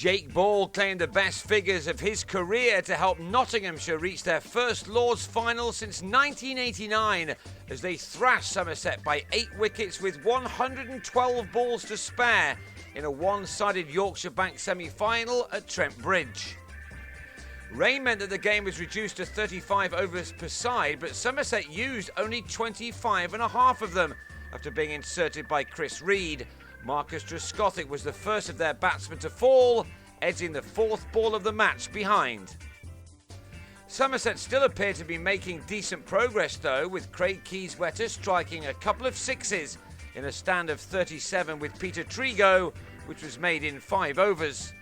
Jake Ball claimed the best figures of his career to help Nottinghamshire reach their first Lord's final since 1989 as they thrashed Somerset by 8 wickets with 112 balls to spare in a one-sided Yorkshire Bank semi-final at Trent Bridge. Rain meant that the game was reduced to 35 overs per side, but Somerset used only 25 and a half of them after being inserted by Chris Reed. Marcus Trescothick was the first of their batsmen to fall, edging the 4th ball of the match behind. Somerset still appeared to be making decent progress though, with Craig Keyswetter striking a couple of sixes in a stand of 37 with Peter Trigo, which was made in 5 overs.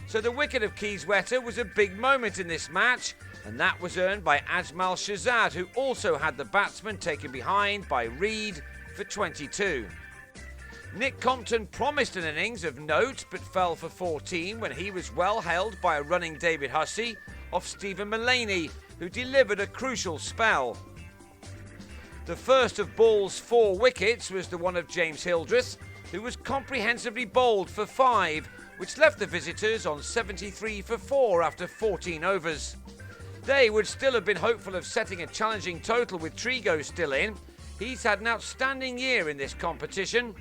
So the wicket of Keyswetter was a big moment in this match, and that was earned by Ajmal Shahzad, who also had the batsman taken behind by Reed for 22. Nick Compton promised an innings of note but fell for 14 when he was well held by a running David Hussey off Stephen Mullaney, who delivered a crucial spell. The first of Ball's 4 wickets was the one of James Hildreth, who was comprehensively bowled for 5, which left the visitors on 73 for 4 after 14 overs. They would still have been hopeful of setting a challenging total with Trigo still in. He's had an outstanding year in this competition.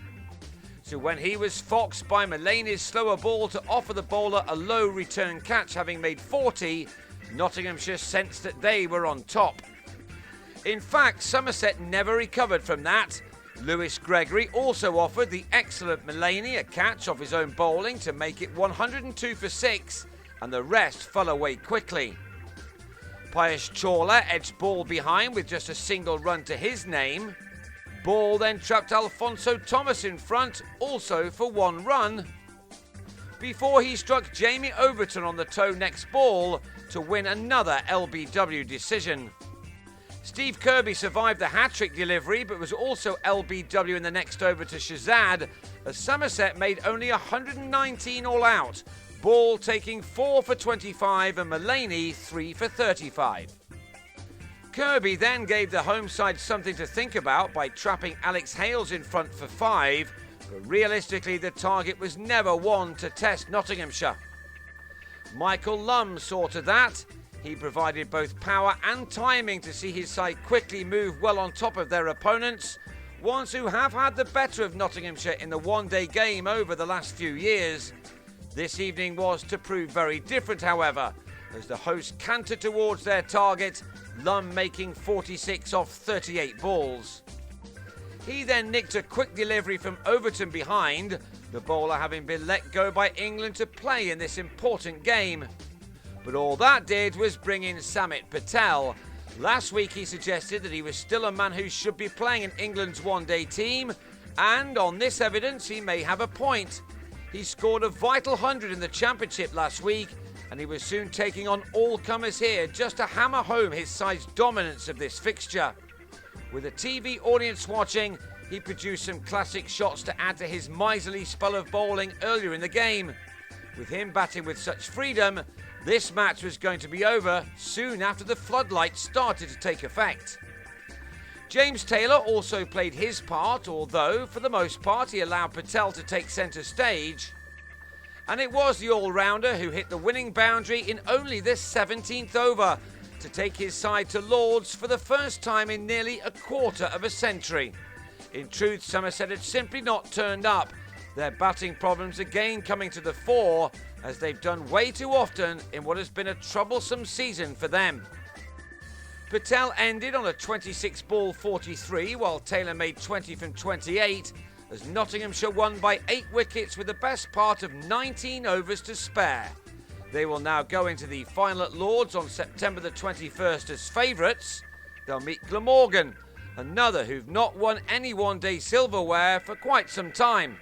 So when he was foxed by Mullaney's slower ball to offer the bowler a low return catch, having made 40, Nottinghamshire sensed that they were on top. In fact, Somerset never recovered from that. Lewis Gregory also offered the excellent Mullaney a catch off his own bowling to make it 102 for 6, and the rest fell away quickly. Piyush Chawla edged Ball behind with just a single run to his name. Ball then trapped Alfonso Thomas in front, also for 1 run, before he struck Jamie Overton on the toe next ball to win another LBW decision. Steve Kirby survived the hat-trick delivery but was also LBW in the next over to Shahzad, as Somerset made only 119 all out, Ball taking 4 for 25 and Mullaney 3 for 35. Kirby then gave the home side something to think about by trapping Alex Hales in front for 5, but realistically the target was never one to test Nottinghamshire. Michael Lum saw to that. He provided both power and timing to see his side quickly move well on top of their opponents, ones who have had the better of Nottinghamshire in the one-day game over the last few years. This evening was to prove very different, however, as the hosts cantered towards their target, Lum making 46 off 38 balls. He then nicked a quick delivery from Overton behind, the bowler having been let go by England to play in this important game. But all that did was bring in Samit Patel. Last week he suggested that he was still a man who should be playing in England's one-day team, and on this evidence he may have a point. He scored a vital 100 in the Championship last week, and he was soon taking on all comers here just to hammer home his side's dominance of this fixture. With a TV audience watching, he produced some classic shots to add to his miserly spell of bowling earlier in the game. With him batting with such freedom, this match was going to be over soon after the floodlights started to take effect. James Taylor also played his part, although for the most part he allowed Patel to take centre stage. And it was the all-rounder who hit the winning boundary in only this 17th over to take his side to Lord's for the first time in nearly a quarter of a century. In truth, Somerset had simply not turned up, their batting problems again coming to the fore, as they've done way too often in what has been a troublesome season for them. Patel ended on a 26-ball 43, while Taylor made 20 from 28, as Nottinghamshire won by 8 wickets with the best part of 19 overs to spare. They will now go into the final at Lord's on September the 21st as favourites. They'll meet Glamorgan, another who've not won any one-day silverware for quite some time.